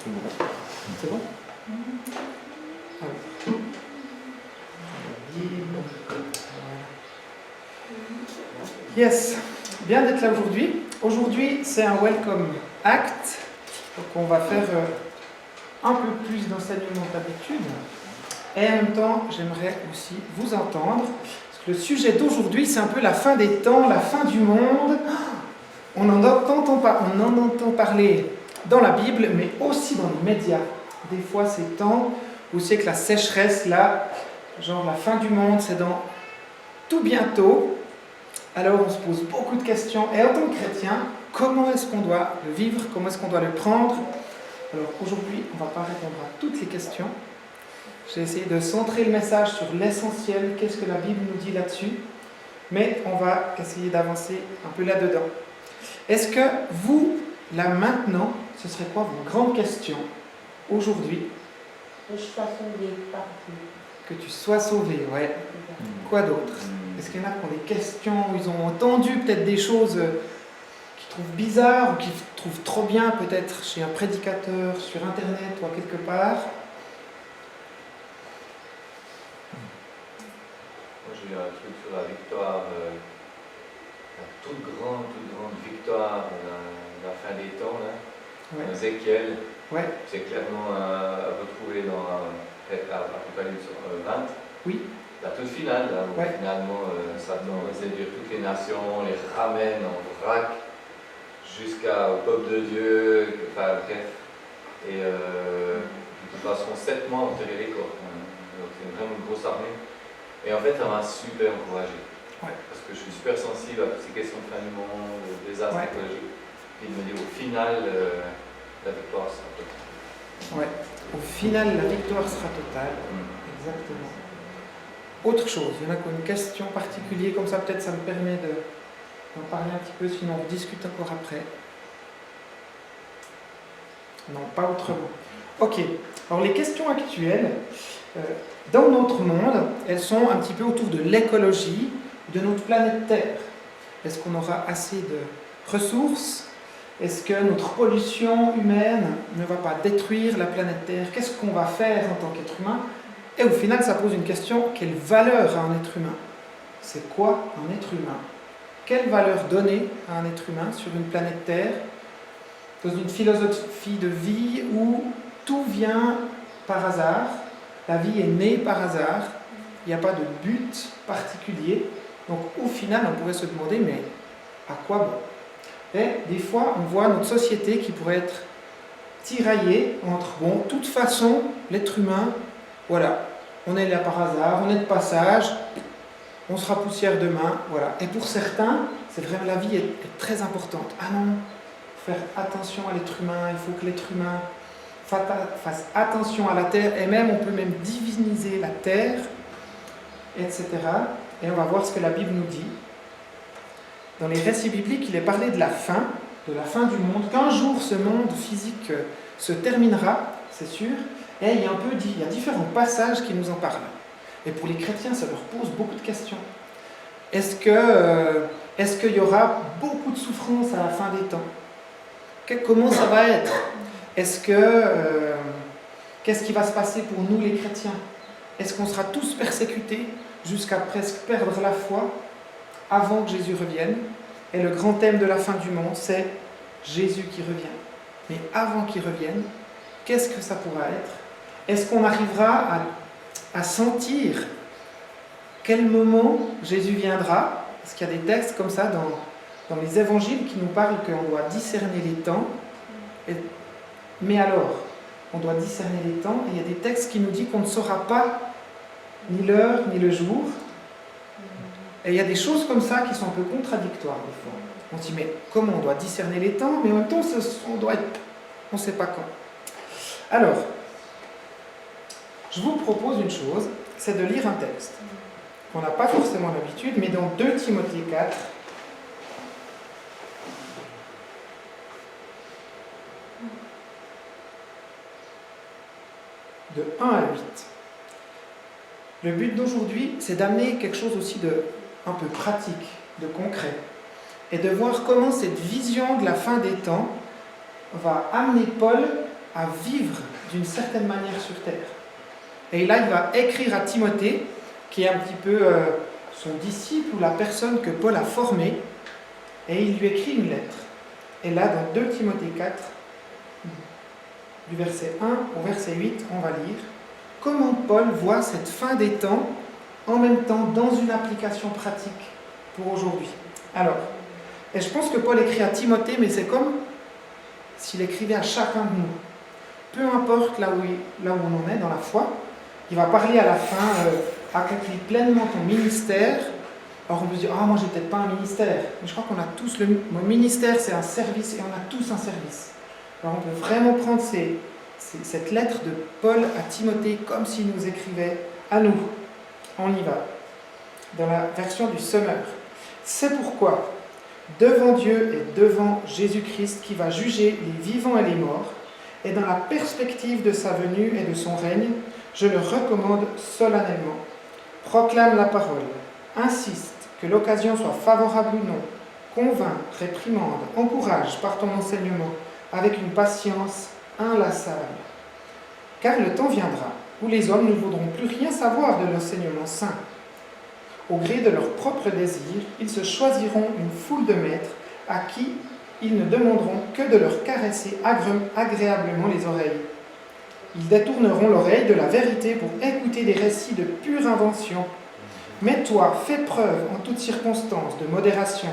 C'est bon? Yes, bien d'être là aujourd'hui. Aujourd'hui, c'est un welcome act. Donc, on va faire un peu plus d'enseignement d'habitude. Et en même temps, j'aimerais aussi vous entendre. Parce que le sujet d'aujourd'hui, c'est un peu la fin des temps, la fin du monde. On en entend parler dans la Bible, mais aussi dans les médias. Des fois, ces temps où c'est que la sécheresse, là, genre la fin du monde, c'est dans tout bientôt. Alors, on se pose beaucoup de questions. Et en tant que chrétien, comment est-ce qu'on doit le vivre? Comment est-ce qu'on doit le prendre? Alors, aujourd'hui, on ne va pas répondre à toutes les questions. J'ai essayé de centrer le message sur l'essentiel. Qu'est-ce que la Bible nous dit là-dessus? Mais on va essayer d'avancer un peu là-dedans. Est-ce que vous, là maintenant, ce serait quoi vos grandes questions aujourd'hui? Que je sois sauvé par Dieu. Que tu sois sauvé, ouais. Quoi d'autre? Est-ce qu'il y en a qui ont des questions, où ils ont entendu peut-être des choses qu'ils trouvent bizarres ou qu'ils trouvent trop bien, peut-être chez un prédicateur, sur Internet ou à quelque part? Moi j'ai eu un truc sur la victoire, la toute grande victoire de la fin des temps, là. Ouais. Ézéchiel, Ouais. c'est clairement retrouvé dans Apocalypse 20. Oui. La toute finale, là, où Ouais. finalement Satan séduire toutes les nations, les ramène en vrac jusqu'au peuple de Dieu, enfin bref. Et de toute façon, 7 mois on tirait les corps. Donc c'est vraiment une grosse armée. Et en fait, ça m'a super encouragé. Ouais. Parce que je suis super sensible à toutes ces questions de fin du monde, de désastre Ouais. écologique. Et de me dire au final, la victoire sera totale. Ouais. Au final, la victoire sera totale. Exactement. Autre chose, il y en a qui ont une question particulière, comme ça peut-être ça me permet d'en parler un petit peu, sinon on discute encore après. Non, pas autrement. Ok, alors les questions actuelles, dans notre monde, elles sont un petit peu autour de l'écologie de notre planète Terre. Est-ce qu'on aura assez de ressources? Est-ce que notre pollution humaine ne va pas détruire la planète Terre? Qu'est-ce qu'on va faire en tant qu'être humain? Et au final, ça pose une question, quelle valeur a un être humain? C'est quoi un être humain? Quelle valeur donner à un être humain sur une planète Terre, dans une philosophie de vie où tout vient par hasard, la vie est née par hasard, il n'y a pas de but particulier. Donc au final, on pourrait se demander, mais à quoi bon? Et des fois, on voit notre société qui pourrait être tiraillée entre, bon, de toute façon, l'être humain, voilà, on est là par hasard, on est de passage, on sera poussière demain, voilà. Et pour certains, c'est vraiment la vie est très importante. Ah non, il faut faire attention à l'être humain, il faut que l'être humain fasse attention à la terre, et même on peut même diviniser la terre, etc. Et on va voir ce que la Bible nous dit. Dans les récits bibliques, il est parlé de la fin du monde, qu'un jour ce monde physique se terminera, c'est sûr. Et il y a différents passages qui nous en parlent. Et pour les chrétiens, ça leur pose beaucoup de questions. Est-ce qu'il y aura beaucoup de souffrance à la fin des temps? Comment ça va être? Qu'est-ce qui va se passer pour nous les chrétiens? Est-ce qu'on sera tous persécutés jusqu'à presque perdre la foi avant que Jésus revienne? Et le grand thème de la fin du monde, c'est Jésus qui revient. Mais avant qu'il revienne, qu'est-ce que ça pourra être? Est-ce qu'on arrivera à sentir quel moment Jésus viendra? Parce qu'il y a des textes comme ça dans les évangiles qui nous parlent qu'on doit discerner les temps. Mais alors, on doit discerner les temps, et il y a des textes qui nous disent qu'on ne saura pas ni l'heure ni le jour. Et il y a des choses comme ça qui sont un peu contradictoires des fois. On se dit, mais comment on doit discerner les temps? Mais en même temps, on ne sait pas quand. Alors, je vous propose une chose, c'est de lire un texte qu'on n'a pas forcément l'habitude, mais dans 2 Timothée 4, de 1 à 8. Le but d'aujourd'hui, c'est d'amener quelque chose aussi de un peu pratique, de concret, et de voir comment cette vision de la fin des temps va amener Paul à vivre d'une certaine manière sur terre. Et là, il va écrire à Timothée, qui est un petit peu son disciple ou la personne que Paul a formée, et il lui écrit une lettre. Et là, dans 2 Timothée 4, du verset 1 au verset 8, on va lire comment Paul voit cette fin des temps en même temps dans une application pratique pour aujourd'hui. Alors, et je pense que Paul écrit à Timothée, mais c'est comme s'il écrivait à chacun de nous. Peu importe là où on en est dans la foi, il va parler à la fin, accomplis pleinement ton ministère. Alors on peut se dire, moi j'ai peut-être pas un ministère, mais je crois qu'on a tous mon ministère, c'est un service et on a tous un service. Alors on peut vraiment prendre cette lettre de Paul à Timothée comme s'il nous écrivait à nous. On y va. Dans la version du Summer. C'est pourquoi, devant Dieu et devant Jésus-Christ qui va juger les vivants et les morts, et dans la perspective de sa venue et de son règne, je le recommande solennellement. Proclame la parole, insiste, que l'occasion soit favorable ou non, convainc, réprimande, encourage par ton enseignement, avec une patience inlassable. Car le temps viendra où les hommes ne voudront plus rien savoir de l'enseignement saint. Au gré de leurs propres désirs, ils se choisiront une foule de maîtres à qui ils ne demanderont que de leur caresser agréablement les oreilles. Ils détourneront l'oreille de la vérité pour écouter des récits de pure invention. Mais toi, fais preuve en toutes circonstances de modération.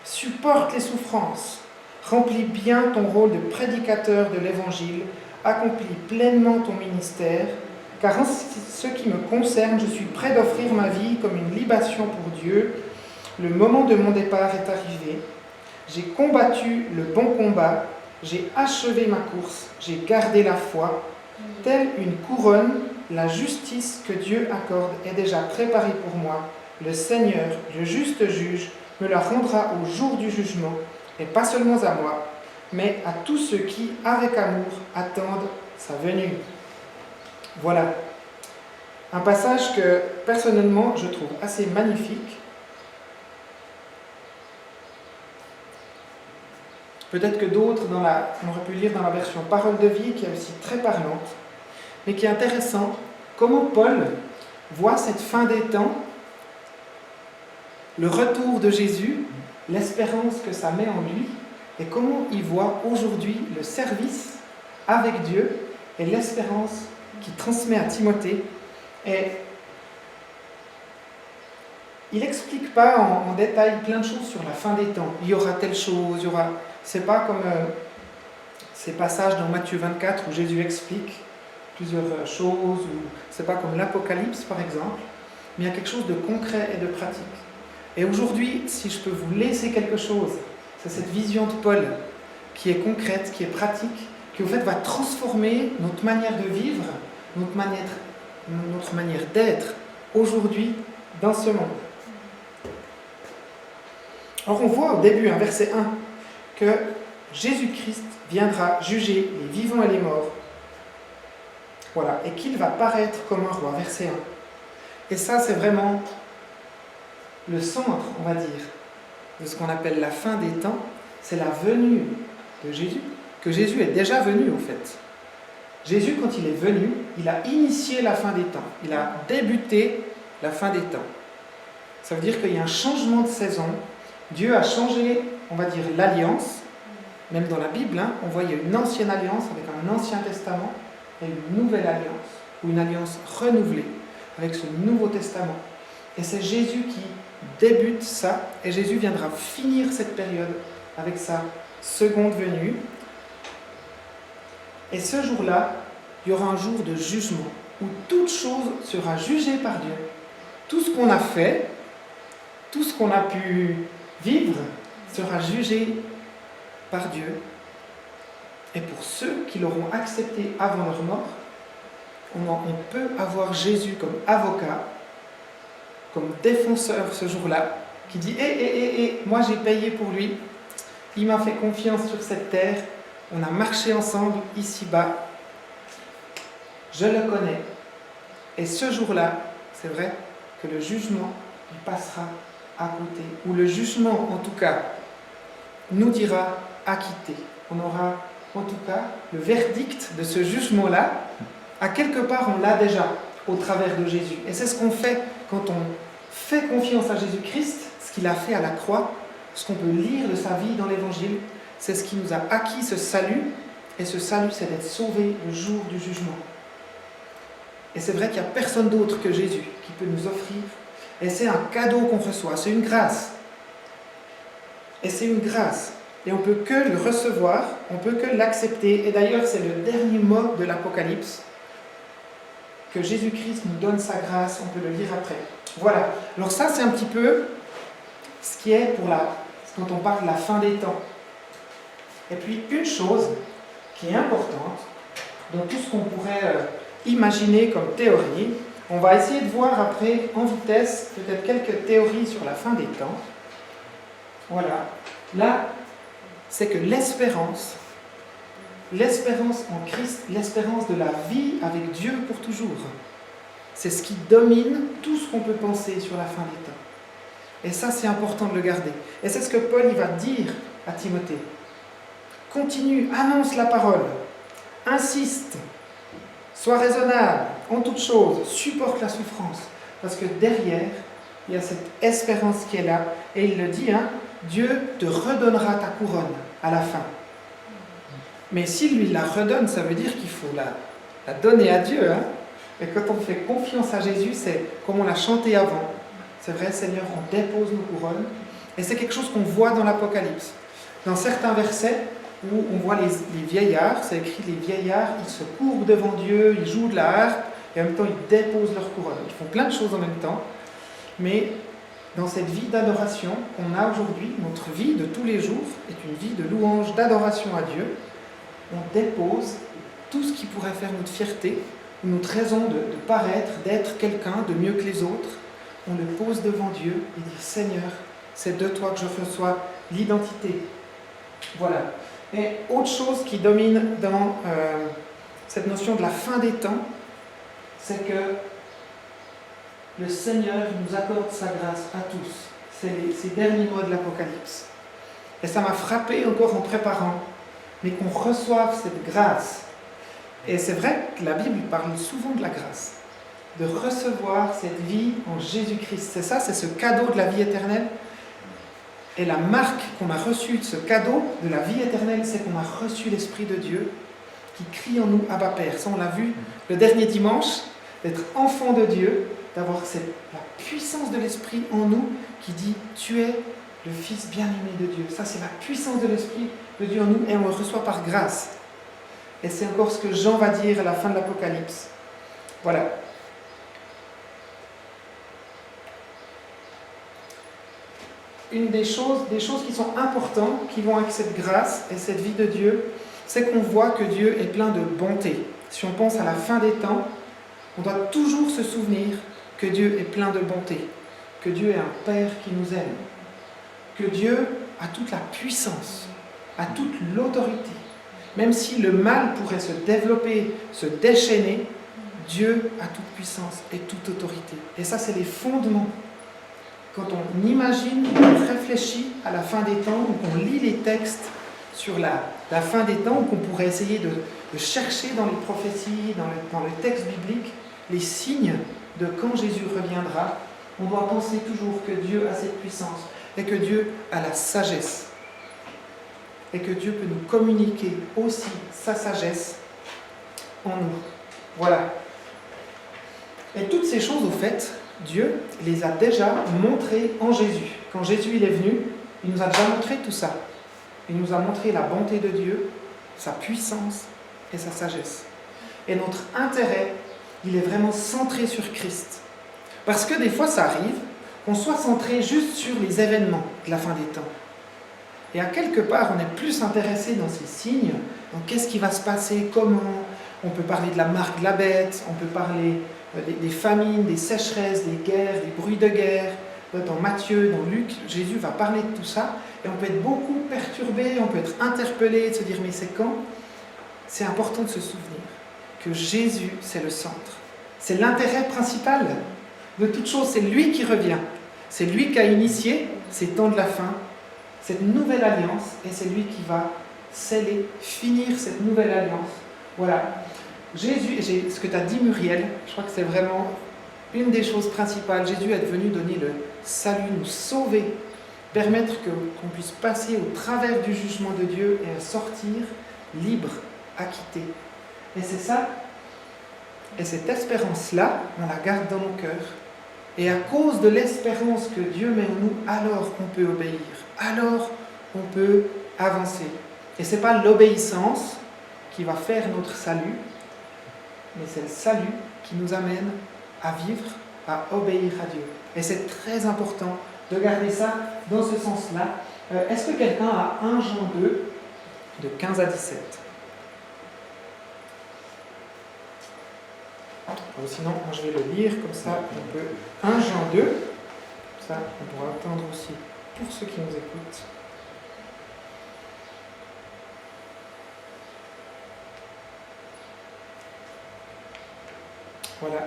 Supporte les souffrances. Remplis bien ton rôle de prédicateur de l'Évangile. Accomplis pleinement ton ministère. Car en ce qui me concerne, je suis prêt d'offrir ma vie comme une libation pour Dieu. Le moment de mon départ est arrivé. J'ai combattu le bon combat. J'ai achevé ma course. J'ai gardé la foi. Telle une couronne, la justice que Dieu accorde est déjà préparée pour moi. Le Seigneur, le juste juge, me la rendra au jour du jugement, et pas seulement à moi, mais à tous ceux qui, avec amour, attendent sa venue. Voilà. Un passage que, personnellement, je trouve assez magnifique. Peut-être que d'autres, on aurait pu lire dans la version Parole de vie, qui est aussi très parlante, mais qui est intéressant, comment Paul voit cette fin des temps, le retour de Jésus, l'espérance que ça met en lui, et comment il voit aujourd'hui le service avec Dieu et l'espérance qu'il transmet à Timothée. Et il n'explique pas en détail plein de choses sur la fin des temps. Il y aura telle chose, il y aura... C'est pas comme ces passages dans Matthieu 24 où Jésus explique plusieurs choses, ou c'est pas comme l'Apocalypse par exemple, mais il y a quelque chose de concret et de pratique. Et aujourd'hui, si je peux vous laisser quelque chose, c'est cette vision de Paul qui est concrète, qui est pratique, qui au fait va transformer notre manière de vivre, notre manière d'être aujourd'hui dans ce monde. Alors on voit au début, verset 1, que Jésus-Christ viendra juger les vivants et les morts. Voilà, et qu'il va paraître comme un roi, verset 1. Et ça, c'est vraiment le centre, on va dire, de ce qu'on appelle la fin des temps. C'est la venue de Jésus, que Jésus est déjà venu, au fait. Jésus, quand il est venu, il a initié la fin des temps. Il a débuté la fin des temps. Ça veut dire qu'il y a un changement de saison. Dieu a changé, on va dire, l'alliance. Même dans la Bible, on voit qu'il y a une ancienne alliance avec un ancien testament et une nouvelle alliance, ou une alliance renouvelée avec ce Nouveau Testament. Et c'est Jésus qui débute ça, et Jésus viendra finir cette période avec sa seconde venue. Et ce jour-là, il y aura un jour de jugement, où toute chose sera jugée par Dieu. Tout ce qu'on a fait, tout ce qu'on a pu vivre, sera jugé par Dieu. Et pour ceux qui l'auront accepté avant leur mort, on peut avoir Jésus comme avocat, comme défenseur ce jour-là, qui dit moi j'ai payé pour lui, il m'a fait confiance sur cette terre, on a marché ensemble ici-bas, je le connais. Et ce jour-là, c'est vrai que le jugement, il passera à côté, ou le jugement en tout cas, nous dira acquitté. On en tout cas, le verdict de ce jugement-là, à quelque part, on l'a déjà au travers de Jésus. Et c'est ce qu'on fait quand on fait confiance à Jésus-Christ, ce qu'il a fait à la croix, ce qu'on peut lire de sa vie dans l'Évangile, c'est ce qui nous a acquis ce salut, et ce salut, c'est d'être sauvé le jour du jugement. Et c'est vrai qu'il n'y a personne d'autre que Jésus qui peut nous offrir, et c'est un cadeau qu'on reçoit, c'est une grâce. Et c'est une grâce. Et on ne peut que le recevoir, on ne peut que l'accepter. Et d'ailleurs, c'est le dernier mot de l'Apocalypse, que Jésus-Christ nous donne sa grâce, on peut le lire après. Voilà. Alors ça, c'est un petit peu ce qui est quand on parle de la fin des temps. Et puis, une chose qui est importante, dans tout ce qu'on pourrait imaginer comme théorie, on va essayer de voir après, en vitesse, peut-être quelques théories sur la fin des temps. Voilà. Là, c'est que l'espérance en Christ, l'espérance de la vie avec Dieu pour toujours, c'est ce qui domine tout ce qu'on peut penser sur la fin des temps. Et ça, c'est important de le garder. Et c'est ce que Paul il va dire à Timothée. Continue, annonce la parole, insiste, sois raisonnable en toutes choses, supporte la souffrance. Parce que derrière, il y a cette espérance qui est là. Et il le dit, Dieu te redonnera ta couronne à la fin. Mais s'il lui la redonne, ça veut dire qu'il faut la donner à Dieu. Et quand on fait confiance à Jésus, c'est comme on l'a chanté avant. C'est vrai, Seigneur, on dépose nos couronnes. Et c'est quelque chose qu'on voit dans l'Apocalypse. Dans certains versets où on voit les vieillards, c'est écrit les vieillards, ils se courbent devant Dieu, ils jouent de la harpe, et en même temps ils déposent leur couronne. Ils font plein de choses en même temps. Mais dans cette vie d'adoration qu'on a aujourd'hui, notre vie de tous les jours est une vie de louange, d'adoration à Dieu. On dépose tout ce qui pourrait faire notre fierté, notre raison de paraître, d'être quelqu'un de mieux que les autres. On le pose devant Dieu et dit « Seigneur, c'est de toi que je reçois l'identité. » Voilà. Et autre chose qui domine dans cette notion de la fin des temps, c'est que le Seigneur nous accorde sa grâce à tous. C'est ces derniers mots de l'Apocalypse. Et ça m'a frappé encore en préparant, mais qu'on reçoive cette grâce. Et c'est vrai que la Bible parle souvent de la grâce, de recevoir cette vie en Jésus-Christ. C'est ça, c'est ce cadeau de la vie éternelle. Et la marque qu'on a reçue de ce cadeau de la vie éternelle, c'est qu'on a reçu l'Esprit de Dieu qui crie en nous « Abba Père ». Ça, on l'a vu le dernier dimanche, d'être enfant de Dieu, d'avoir la puissance de l'Esprit en nous qui dit « Tu es le Fils bien-aimé de Dieu ». Ça, c'est la puissance de l'Esprit de Dieu en nous et on le reçoit par grâce. Et c'est encore ce que Jean va dire à la fin de l'Apocalypse. Voilà. Une des choses qui sont importantes, qui vont avec cette grâce et cette vie de Dieu, c'est qu'on voit que Dieu est plein de bonté. Si on pense à la fin des temps, on doit toujours se souvenir que Dieu est plein de bonté, que Dieu est un Père qui nous aime, que Dieu a toute la puissance, a toute l'autorité. Même si le mal pourrait se développer, se déchaîner, Dieu a toute puissance et toute autorité. Et ça, c'est les fondements. Quand on imagine, on réfléchit à la fin des temps, ou qu'on lit les textes sur la fin des temps, ou qu'on pourrait essayer de chercher dans les prophéties, dans le texte biblique, les signes de quand Jésus reviendra, on doit penser toujours que Dieu a cette puissance et que Dieu a la sagesse. Et que Dieu peut nous communiquer aussi sa sagesse en nous. Voilà. Et toutes ces choses, au fait, Dieu les a déjà montrées en Jésus. Quand Jésus il est venu, il nous a déjà montré tout ça. Il nous a montré la bonté de Dieu, sa puissance et sa sagesse. Et notre intérêt, il est vraiment centré sur Christ. Parce que des fois, ça arrive qu'on soit centré juste sur les événements de la fin des temps. Et à quelque part, on est plus intéressé dans ces signes, dans qu'est-ce qui va se passer, comment. On peut parler de la marque de la bête, on peut parler des famines, des sécheresses, des guerres, des bruits de guerre. Dans Matthieu, dans Luc, Jésus va parler de tout ça. Et on peut être beaucoup perturbé, on peut être interpellé, de se dire, mais c'est quand ? C'est important de se souvenir que Jésus, c'est le centre. C'est l'intérêt principal de toute chose. C'est lui qui revient. C'est lui qui a initié ces temps de la fin, cette nouvelle alliance, et c'est lui qui va sceller, finir cette nouvelle alliance. Voilà. Jésus, ce que tu as dit Muriel, je crois que c'est vraiment une des choses principales. Jésus est venu donner le salut, nous sauver, permettre qu'on puisse passer au travers du jugement de Dieu et sortir libre, acquitté. Et c'est ça, et cette espérance-là, on la garde dans nos cœurs. Et à cause de l'espérance que Dieu met en nous, alors on peut obéir, alors on peut avancer. Et ce n'est pas l'obéissance qui va faire notre salut, mais c'est le salut qui nous amène à vivre, à obéir à Dieu. Et c'est très important de garder ça dans ce sens-là. Est-ce que quelqu'un a 1 Jean 2, de 15 à 17 ? Ou sinon, moi je vais le lire, comme ça on peut. 1 Jean 2, ça on pourra entendre aussi pour ceux qui nous écoutent. Voilà.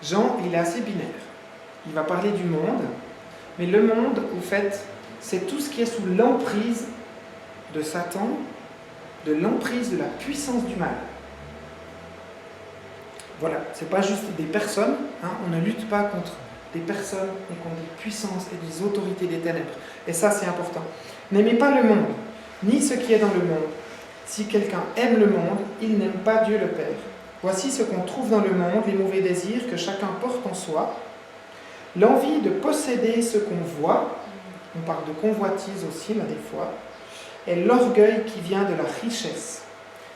Jean, il est assez binaire. Il va parler du monde, mais le monde, au fait, c'est tout ce qui est sous l'emprise de Satan, de l'emprise de la puissance du mal. Voilà, c'est pas juste des personnes, hein, on ne lutte pas contre des personnes, mais contre des puissances et des autorités des ténèbres. Et ça, c'est important. N'aimez pas le monde, ni ce qui est dans le monde. Si quelqu'un aime le monde, il n'aime pas Dieu le Père. Voici ce qu'on trouve dans le monde, les mauvais désirs que chacun porte en soi, l'envie de posséder ce qu'on voit, on parle de convoitise aussi là des fois, et l'orgueil qui vient de la richesse.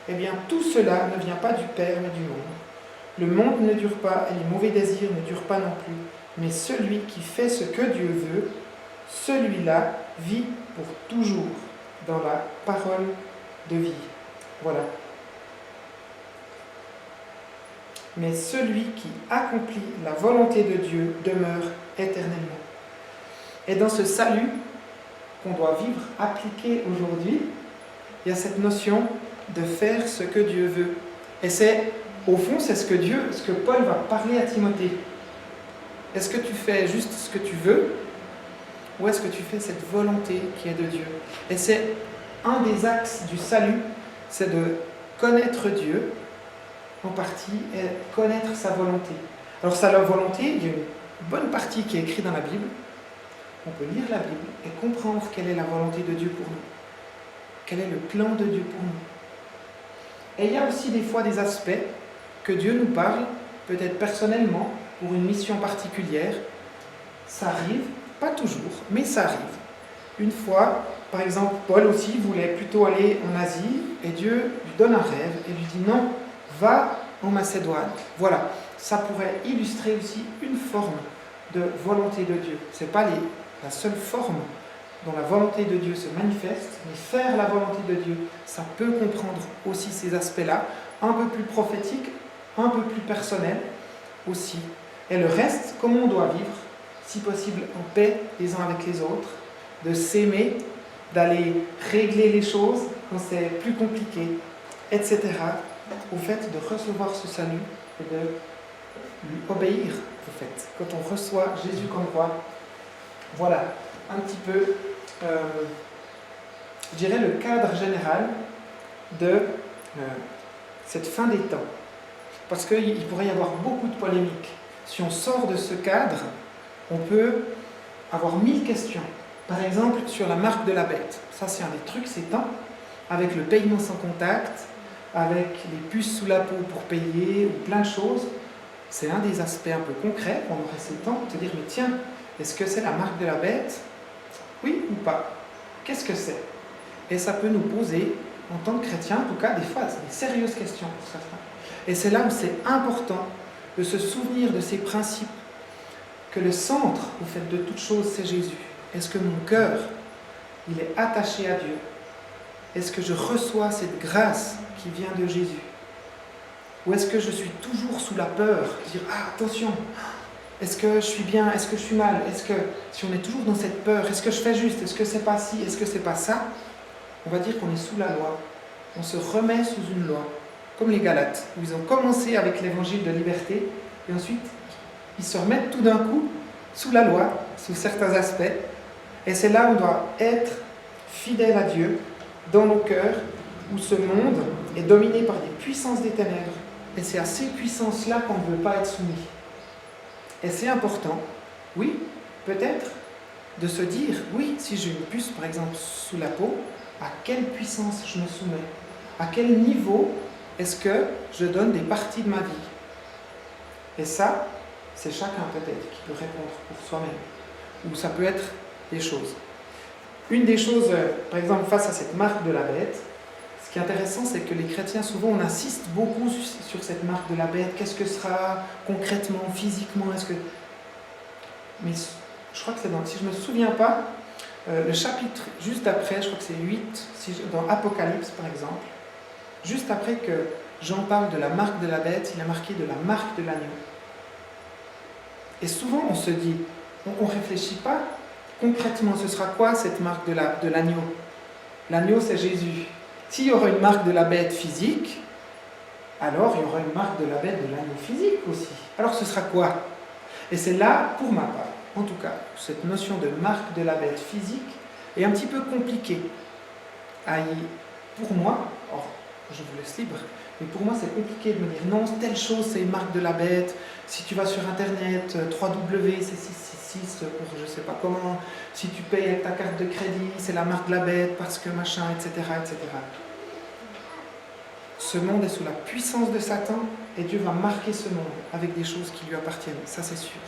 Eh bien, tout cela ne vient pas du Père, mais du monde. Le monde ne dure pas, et les mauvais désirs ne durent pas non plus. Mais celui qui fait ce que Dieu veut, celui-là vit pour toujours dans la parole de vie. Voilà. Mais celui qui accomplit la volonté de Dieu demeure éternellement. Et dans ce salut qu'on doit vivre, appliqué aujourd'hui, il y a cette notion de faire ce que Dieu veut. Et c'est, au fond, c'est ce que Paul va parler à Timothée. Est-ce que tu fais juste ce que tu veux, ou est-ce que tu fais cette volonté qui est de Dieu? Et c'est un des axes du salut, c'est de connaître Dieu, en partie, et connaître sa volonté. Alors sa volonté, il y a une bonne partie qui est écrite dans la Bible. On peut lire la Bible et comprendre quelle est la volonté de Dieu pour nous. Quel est le plan de Dieu pour nous. Et il y a aussi des fois des aspects que Dieu nous parle, peut-être personnellement, pour une mission particulière. Ça arrive, pas toujours, mais ça arrive. Une fois, par exemple, Paul aussi voulait plutôt aller en Asie, et Dieu lui donne un rêve et lui dit non, va en Macédoine. Voilà, ça pourrait illustrer aussi une forme de volonté de Dieu. Ce n'est pas la seule forme dont la volonté de Dieu se manifeste, mais faire la volonté de Dieu, ça peut comprendre aussi ces aspects-là, un peu plus prophétiques, un peu plus personnels aussi. Et le reste, comment on doit vivre, si possible en paix les uns avec les autres, de s'aimer, d'aller régler les choses quand c'est plus compliqué, etc. Au fait de recevoir ce salut et de lui obéir, au fait, quand on reçoit Jésus comme roi. Voilà, un petit peu, je dirais, le cadre général de cette fin des temps. Parce qu'il pourrait y avoir beaucoup de polémiques. Si on sort de ce cadre, on peut avoir 1000 questions. Par exemple, sur la marque de la bête. Ça, c'est un des trucs ces temps, avec le paiement sans contact, avec les puces sous la peau pour payer, ou plein de choses. C'est un des aspects un peu concrets qu'on aurait ces temps, de te dire, mais tiens, est-ce que c'est la marque de la bête? Oui ou pas? Qu'est-ce que c'est? Et ça peut nous poser, en tant que chrétiens, en tout cas, des fois, c'est des sérieuses questions pour certains. Et c'est là où c'est important de se souvenir de ces principes, que le centre, au fait, de toute chose, c'est Jésus. Est-ce que mon cœur, il est attaché à Dieu? Est-ce que je reçois cette grâce qui vient de Jésus? Ou est-ce que je suis toujours sous la peur, de dire, ah, attention, est-ce que je suis bien, est-ce que je suis mal? Est-ce que, si on est toujours dans cette peur, est-ce que je fais juste? Est-ce que c'est pas ci? Est-ce que c'est pas ça? On va dire qu'on est sous la loi. On se remet sous une loi. Comme les Galates, où ils ont commencé avec l'évangile de liberté, et ensuite, ils se remettent tout d'un coup sous la loi, sous certains aspects, Et c'est là où on doit être fidèle à Dieu, dans nos cœurs, où ce monde est dominé par des puissances des ténèbres. Et c'est à ces puissances-là qu'on ne veut pas être soumis. Et c'est important, oui, peut-être, de se dire, oui, si j'ai une puce, par exemple, sous la peau, à quelle puissance je me soumets? À quel niveau est-ce que je donne des parties de ma vie? Et ça, c'est chacun peut-être qui peut répondre pour soi-même. Ou ça peut être des choses. Une des choses, par exemple, face à cette marque de la bête, ce qui est intéressant, c'est que les chrétiens, souvent, on insiste beaucoup sur cette marque de la bête. Qu'est-ce que sera concrètement, physiquement? Mais je crois que c'est si je ne me souviens pas, le chapitre juste après, je crois que c'est 8, dans Apocalypse par exemple, juste après que Jean parle de la marque de la bête, il a marqué de la marque de l'agneau. Et souvent on se dit, on ne réfléchit pas concrètement, ce sera quoi cette marque de l'agneau? L'agneau c'est Jésus. S'il y aura une marque de la bête physique, alors il y aura une marque de la bête de l'agneau physique aussi. Alors ce sera quoi? Et c'est là, pour ma part, en tout cas, cette notion de marque de la bête physique est un petit peu compliquée. Pour moi, or, je vous laisse libre, mais pour moi c'est compliqué de me dire non, telle chose c'est une marque de la bête. Si tu vas sur internet, www, c'est 666 pour je ne sais pas comment. Si tu payes avec ta carte de crédit, c'est la marque de la bête parce que machin, etc., etc. Ce monde est sous la puissance de Satan et Dieu va marquer ce monde avec des choses qui lui appartiennent, ça c'est sûr.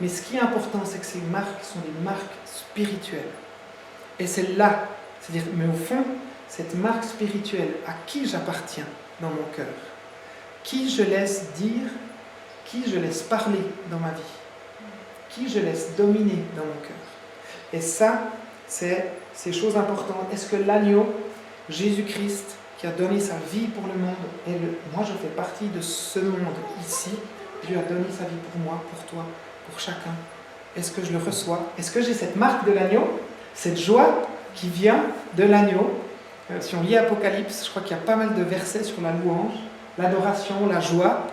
Mais ce qui est important, c'est que ces marques sont des marques spirituelles. Et c'est là, c'est-à-dire, mais au fond, cette marque spirituelle, à qui j'appartiens dans mon cœur? Qui je laisse dire? Qui je laisse parler dans ma vie? Qui je laisse dominer dans mon cœur? Et ça, c'est ces choses importantes. Est-ce que l'agneau, Jésus-Christ, qui a donné sa vie pour le monde, moi je fais partie de ce monde ici, Dieu a donné sa vie pour moi, pour toi, pour chacun. Est-ce que je le reçois? Est-ce que j'ai cette marque de l'agneau? Cette joie qui vient de l'agneau? Si on lit Apocalypse, je crois qu'il y a pas mal de versets sur la louange, l'adoration, la joie,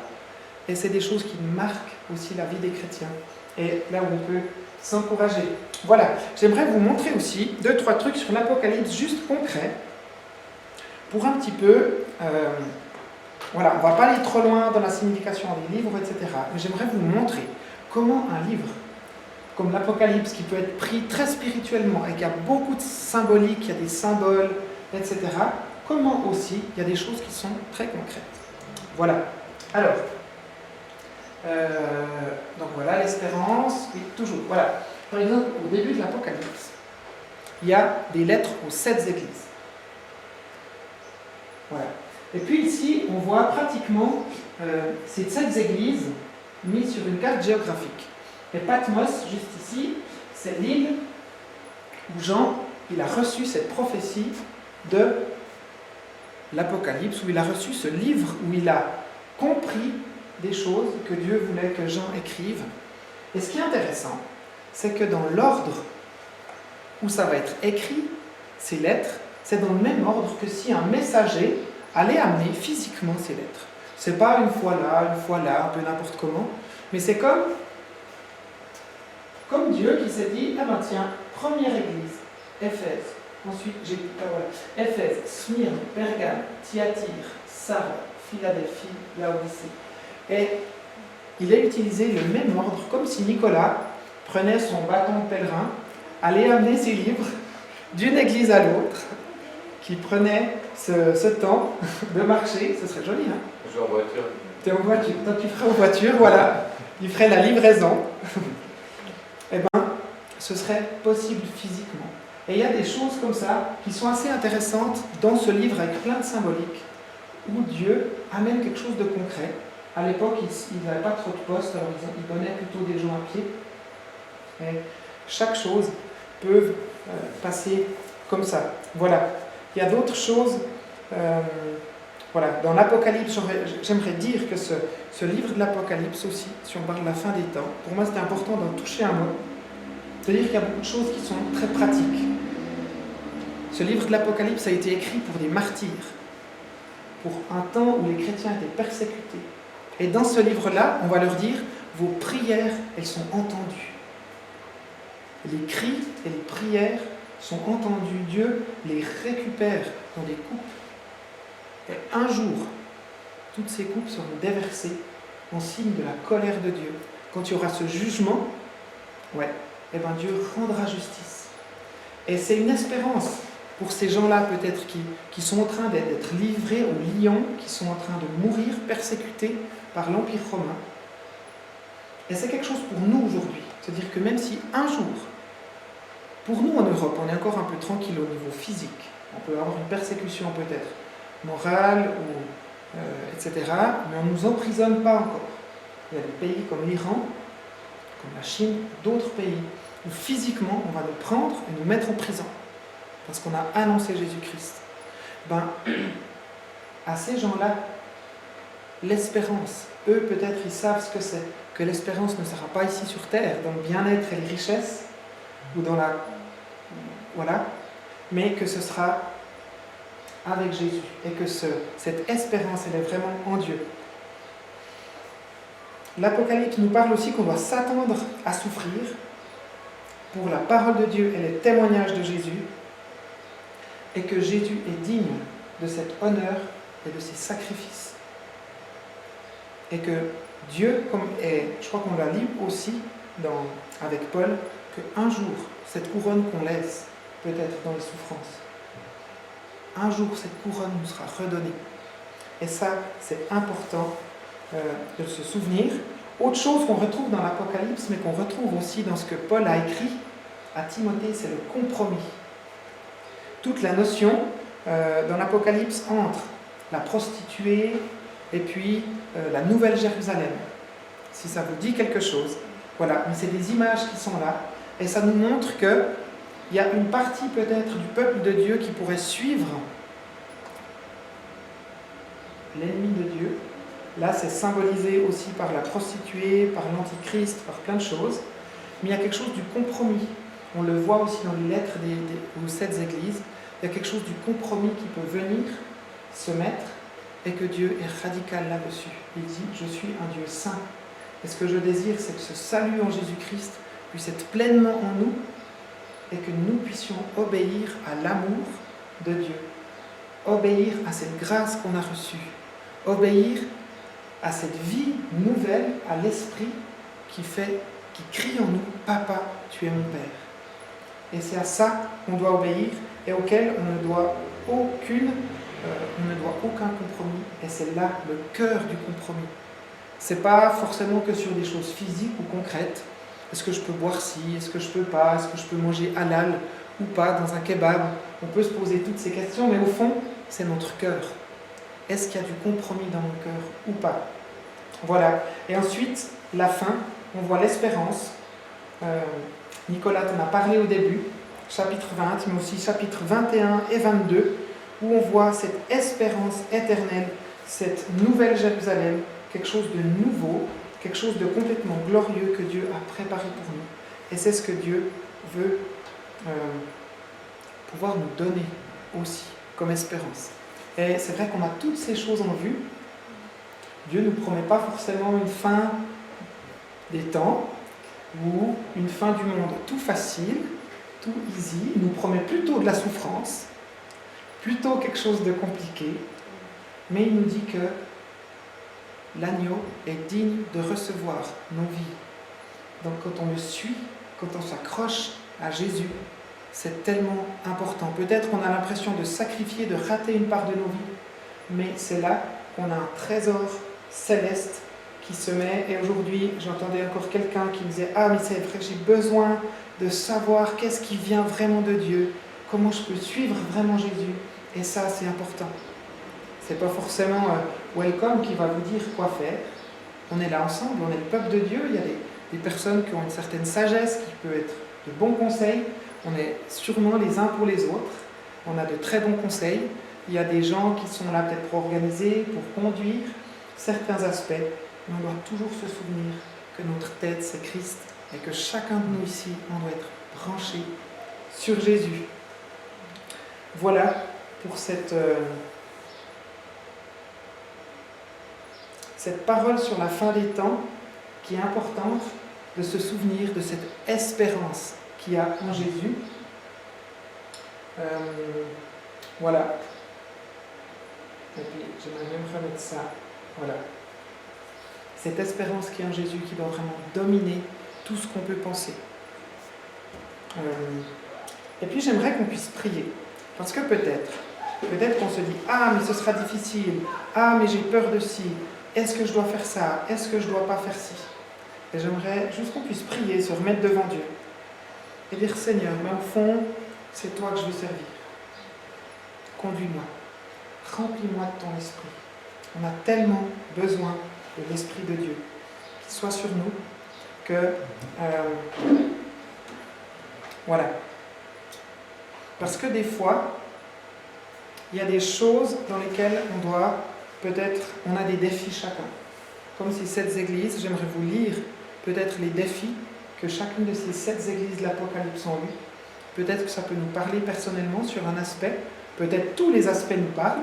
et c'est des choses qui marquent aussi la vie des chrétiens. Et là où on peut s'encourager. Voilà, j'aimerais vous montrer aussi 2-3 trucs sur l'Apocalypse, juste concrets, pour un petit peu... voilà, on ne va pas aller trop loin dans la signification des livres, etc. Mais j'aimerais vous montrer comment un livre comme l'Apocalypse, qui peut être pris très spirituellement et qui a beaucoup de symbolique, il y a des symboles, etc., comment aussi il y a des choses qui sont très concrètes. Voilà. Alors, donc voilà, l'espérance, oui, toujours. Voilà. Par exemple, au début de l'Apocalypse, il y a des lettres aux 7 églises. Voilà. Et puis ici, on voit pratiquement ces 7 églises mises sur une carte géographique. Et Patmos, juste ici, c'est l'île où Jean il a reçu cette prophétie de l'Apocalypse, où il a reçu ce livre, où il a compris des choses que Dieu voulait que Jean écrive. Et ce qui est intéressant, c'est que dans l'ordre où ça va être écrit, ces lettres, c'est dans le même ordre que si un messager allait amener physiquement ces lettres. C'est pas une fois là, un peu n'importe comment, mais c'est comme Dieu qui s'est dit, ah ben tiens, première église, Éphèse, ensuite j'ai Éphèse, Smyrne, Pergame, Thyatire, Sardes, Philadelphie, Laodicée. Et il a utilisé le même ordre, comme si Nicolas prenait son bâton de pèlerin, allait amener ses livres d'une église à l'autre, qui prenait ce temps de marcher. Ce serait joli, hein? Je suis en voiture. Tu es en voiture, toi tu ferais en voiture, voilà, il ferait la livraison. Eh bien, ce serait possible physiquement. Et il y a des choses comme ça qui sont assez intéressantes dans ce livre avec plein de symboliques, où Dieu amène quelque chose de concret. À l'époque, il n'avait pas trop de postes, alors il donnait plutôt des gens à pied. Et chaque chose peut passer comme ça. Voilà. Il y a d'autres choses. Voilà. Dans l'Apocalypse, j'aimerais dire que ce livre de l'Apocalypse aussi, si on parle de la fin des temps, pour moi c'était important d'en toucher un mot. C'est-à-dire qu'il y a beaucoup de choses qui sont très pratiques. Ce livre de l'Apocalypse a été écrit pour des martyrs, pour un temps où les chrétiens étaient persécutés. Et dans ce livre-là, on va leur dire, vos prières, elles sont entendues. Les cris et les prières sont entendus. Dieu les récupère dans des coupes. Et un jour, toutes ces coupes seront déversées en signe de la colère de Dieu. Quand il y aura ce jugement, Dieu rendra justice. Et c'est une espérance pour ces gens-là peut-être qui sont en train d'être livrés aux lions, qui sont en train de mourir, persécutés par l'Empire romain. Et c'est quelque chose pour nous aujourd'hui. C'est-à-dire que même si un jour, pour nous en Europe, on est encore un peu tranquille au niveau physique, on peut avoir une persécution peut-être morale, etc., mais on ne nous emprisonne pas encore. Il y a des pays comme l'Iran, comme la Chine, d'autres pays, où physiquement on va nous prendre et nous mettre en prison, parce qu'on a annoncé Jésus-Christ. À ces gens-là, l'espérance, eux peut-être ils savent ce que c'est, que l'espérance ne sera pas ici sur terre, dans le bien-être et les richesses, ou dans la... Voilà, mais que ce sera avec Jésus, et que cette espérance, elle est vraiment en Dieu. L'Apocalypse nous parle aussi qu'on doit s'attendre à souffrir pour la parole de Dieu et les témoignages de Jésus, et que Jésus est digne de cet honneur et de ces sacrifices. Et que Dieu, je crois qu'on l'a lu aussi avec Paul, qu'un jour, cette couronne qu'on laisse, peut-être dans les souffrances, un jour cette couronne nous sera redonnée. Et ça, c'est important de se souvenir. Autre chose qu'on retrouve dans l'Apocalypse, mais qu'on retrouve aussi dans ce que Paul a écrit à Timothée, c'est le compromis. Toute la notion dans l'Apocalypse entre la prostituée et puis la Nouvelle Jérusalem. Si ça vous dit quelque chose. Voilà, mais c'est des images qui sont là. Et ça nous montre qu'il y a une partie peut-être du peuple de Dieu qui pourrait suivre l'ennemi de Dieu. Là, c'est symbolisé aussi par la prostituée, par l'antichrist, par plein de choses. Mais il y a quelque chose du compromis. On le voit aussi dans les lettres aux 7 églises. Il y a quelque chose du compromis qui peut venir se mettre et que Dieu est radical là-dessus. Il dit « Je suis un Dieu saint ». Et ce que je désire, c'est que ce salut en Jésus-Christ puisse être pleinement en nous et que nous puissions obéir à l'amour de Dieu, obéir à cette grâce qu'on a reçue, obéir à cette vie nouvelle, à l'Esprit qui crie en nous « Papa, tu es mon Père ». Et c'est à ça qu'on doit obéir et auquel on ne doit aucun compromis. Et c'est là le cœur du compromis. C'est pas forcément que sur des choses physiques ou concrètes. Est-ce que je peux boire ci? Est-ce que je peux pas? Est-ce que je peux manger halal ou pas dans un kebab? On peut se poser toutes ces questions, mais au fond, c'est notre cœur. Est-ce qu'il y a du compromis dans mon cœur ou pas? Voilà. Et ensuite, la fin, on voit l'espérance. Nicolas t'en a parlé au début, chapitre 20, mais aussi chapitre 21 et 22, où on voit cette espérance éternelle, cette nouvelle Jérusalem, quelque chose de nouveau, quelque chose de complètement glorieux que Dieu a préparé pour nous. Et c'est ce que Dieu veut pouvoir nous donner aussi comme espérance. Et c'est vrai qu'on a toutes ces choses en vue. Dieu ne nous promet pas forcément une fin des temps ou une fin du monde tout facile, tout easy. Il nous promet plutôt de la souffrance, plutôt quelque chose de compliqué, mais il nous dit que l'agneau est digne de recevoir nos vies. Donc quand on le suit, quand on s'accroche à Jésus, c'est tellement important. Peut-être qu'on a l'impression de sacrifier, de rater une part de nos vies, mais c'est là qu'on a un trésor céleste qui se met. Et aujourd'hui, j'entendais encore quelqu'un qui me disait « Ah, mais c'est vrai, j'ai besoin de savoir qu'est-ce qui vient vraiment de Dieu, comment je peux suivre vraiment Jésus. » Et ça, c'est important. C'est pas forcément Welcome qui va vous dire quoi faire. On est là ensemble, on est le peuple de Dieu. Il y a des personnes qui ont une certaine sagesse, qui peut être de bons conseils. On est sûrement les uns pour les autres. On a de très bons conseils. Il y a des gens qui sont là peut-être pour organiser, pour conduire certains aspects. Mais on doit toujours se souvenir que notre tête, c'est Christ et que chacun de nous ici, on doit être branché sur Jésus. Voilà pour cette parole sur la fin des temps qui est importante de se souvenir de cette espérance qu'il y a en Jésus. Voilà. Et puis, j'aimerais même remettre ça. Voilà. Cette espérance qui est en Jésus qui doit vraiment dominer tout ce qu'on peut penser. Et puis, j'aimerais qu'on puisse prier. Parce que peut-être qu'on se dit « Ah, mais ce sera difficile. Ah, mais j'ai peur de ci. Est-ce que je dois faire ça? Est-ce que je ne dois pas faire ci ?» Et j'aimerais juste qu'on puisse prier, se remettre devant Dieu. Et dire « Seigneur, mais au fond, c'est toi que je veux servir. Conduis-moi. Remplis-moi de ton esprit. » On a tellement besoin de l'Esprit de Dieu qui soit sur nous que... voilà. Parce que des fois, il y a des choses dans lesquelles on doit, peut-être, on a des défis chacun. Comme ces 7 églises, j'aimerais vous lire peut-être les défis que chacune de ces 7 églises de l'Apocalypse ont eu. Peut-être que ça peut nous parler personnellement sur un aspect. Peut-être tous les aspects nous parlent.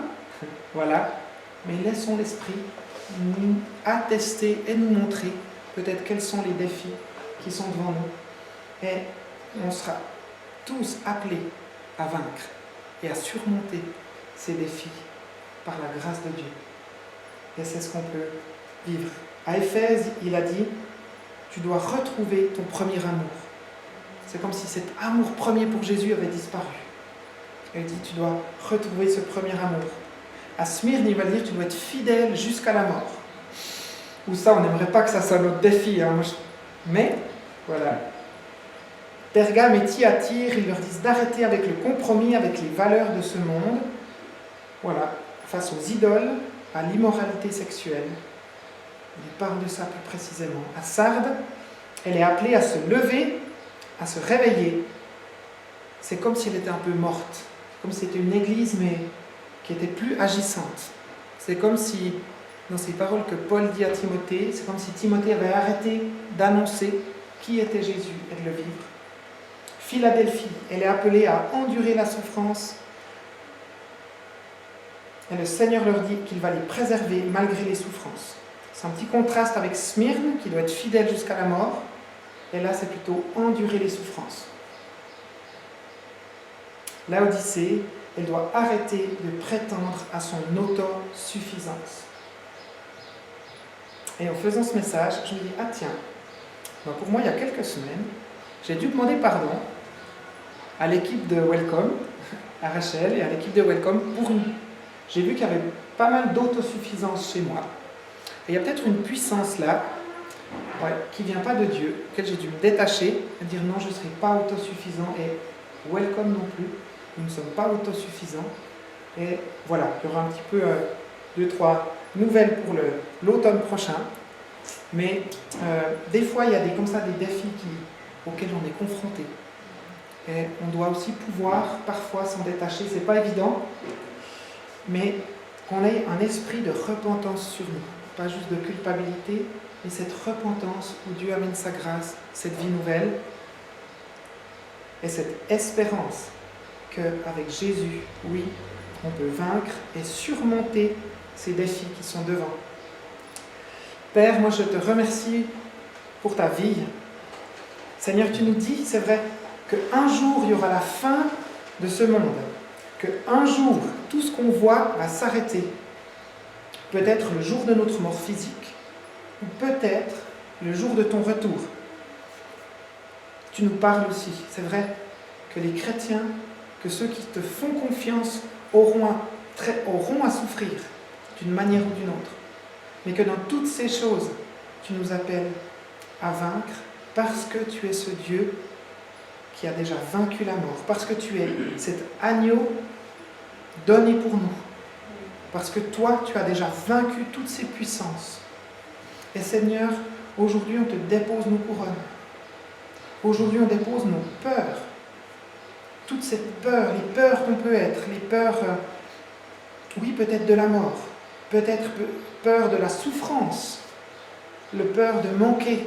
Voilà. Mais laissons l'Esprit nous attester et nous montrer peut-être quels sont les défis qui sont devant nous. Et on sera tous appelés à vaincre et à surmonter ces défis par la grâce de Dieu. Et c'est ce qu'on peut vivre. À Éphèse, il a dit, tu dois retrouver ton premier amour. C'est comme si cet amour premier pour Jésus avait disparu. Il dit, tu dois retrouver ce premier amour. À Smyrne, il va dire, tu dois être fidèle jusqu'à la mort. Ou ça, on n'aimerait pas que ça soit notre défi. Hein. Mais, voilà. Pergame et Thyatire, ils leur disent d'arrêter avec le compromis, avec les valeurs de ce monde. Voilà, face aux idoles, à l'immoralité sexuelle. Il parle de ça plus précisément. À Sardes, elle est appelée à se lever, à se réveiller. C'est comme si elle était un peu morte, comme si c'était une église, mais qui était plus agissante. C'est comme si, dans ces paroles que Paul dit à Timothée, c'est comme si Timothée avait arrêté d'annoncer qui était Jésus et de le vivre. Philadelphie, elle est appelée à endurer la souffrance. Et le Seigneur leur dit qu'il va les préserver malgré les souffrances. C'est un petit contraste avec Smyrne, qui doit être fidèle jusqu'à la mort. Et là, c'est plutôt endurer les souffrances. Laodicée, elle doit arrêter de prétendre à son autosuffisance. Et en faisant ce message, je me dis, ah tiens, pour moi, il y a quelques semaines, j'ai dû demander pardon à l'équipe de Welcome, à Rachel et à l'équipe de Welcome, j'ai vu qu'il y avait pas mal d'autosuffisance chez moi. Et il y a peut-être une puissance là, qui ne vient pas de Dieu, auquel j'ai dû me détacher, et dire non, je ne serai pas autosuffisant, et Welcome non plus, nous ne sommes pas autosuffisants. Et voilà, il y aura un petit peu 2-3 nouvelles pour l'automne prochain. Mais des fois, il y a comme ça des défis auxquels on est confronté. Et on doit aussi pouvoir parfois s'en détacher. C'est pas évident, mais qu'on ait un esprit de repentance sur nous. Pas juste de culpabilité, mais cette repentance où Dieu amène sa grâce, cette vie nouvelle, et cette espérance qu'avec Jésus, oui, on peut vaincre et surmonter ces défis qui sont devant. Père, moi je te remercie pour ta vie. Seigneur, tu nous dis, c'est vrai, qu'un jour il y aura la fin de ce monde, qu'un jour tout ce qu'on voit va s'arrêter. Peut-être le jour de notre mort physique, ou peut-être le jour de ton retour. Tu nous parles aussi, c'est vrai, que les chrétiens, que ceux qui te font confiance auront à souffrir d'une manière ou d'une autre. Mais que dans toutes ces choses, tu nous appelles à vaincre parce que tu es ce Dieu qui a déjà vaincu la mort, parce que tu es cet agneau donné pour nous, parce que toi, tu as déjà vaincu toutes ces puissances. Et Seigneur, aujourd'hui, on te dépose nos couronnes. Aujourd'hui, on dépose nos peurs. Toutes ces peurs, les peurs qu'on peut être, les peurs, oui, peut-être de la mort, peut-être peur de la souffrance, le peur de manquer,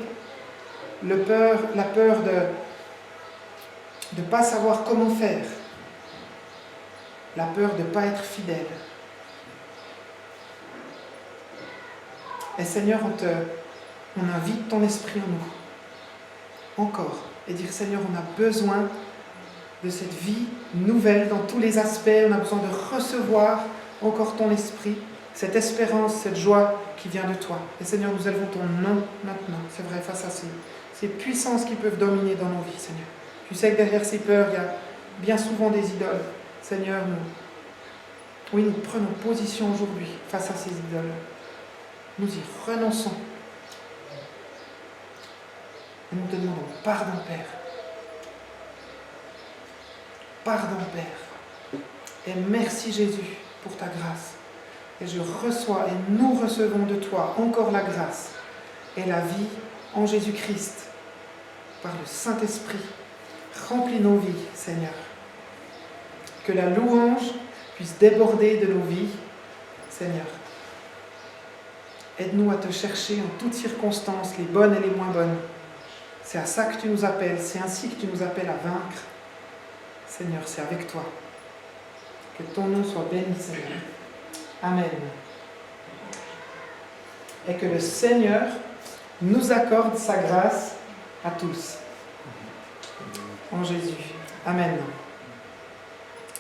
la peur de ne pas savoir comment faire, la peur de ne pas être fidèle. Et Seigneur, on invite ton esprit en nous, encore. et dire Seigneur, on a besoin de cette vie nouvelle dans tous les aspects, on a besoin de recevoir encore ton esprit, cette espérance, cette joie qui vient de toi. Et Seigneur, nous élevons ton nom maintenant, c'est vrai, face à ces puissances qui peuvent dominer dans nos vies, Seigneur. Tu sais que derrière ces peurs, il y a bien souvent des idoles. Seigneur, nous prenons position aujourd'hui face à ces idoles. Nous y renonçons. Et nous te demandons pardon, Père. Pardon, Père. Et merci, Jésus, pour ta grâce. Et je reçois et nous recevons de toi encore la grâce et la vie en Jésus-Christ. Par le Saint-Esprit, remplis nos vies, Seigneur. Que la louange puisse déborder de nos vies, Seigneur. Aide-nous à te chercher en toutes circonstances, les bonnes et les moins bonnes. C'est à ça que tu nous appelles, c'est ainsi que tu nous appelles à vaincre. Seigneur, c'est avec toi. Que ton nom soit béni, Seigneur. Amen. Et que le Seigneur nous accorde sa grâce à tous. En Jésus. Amen.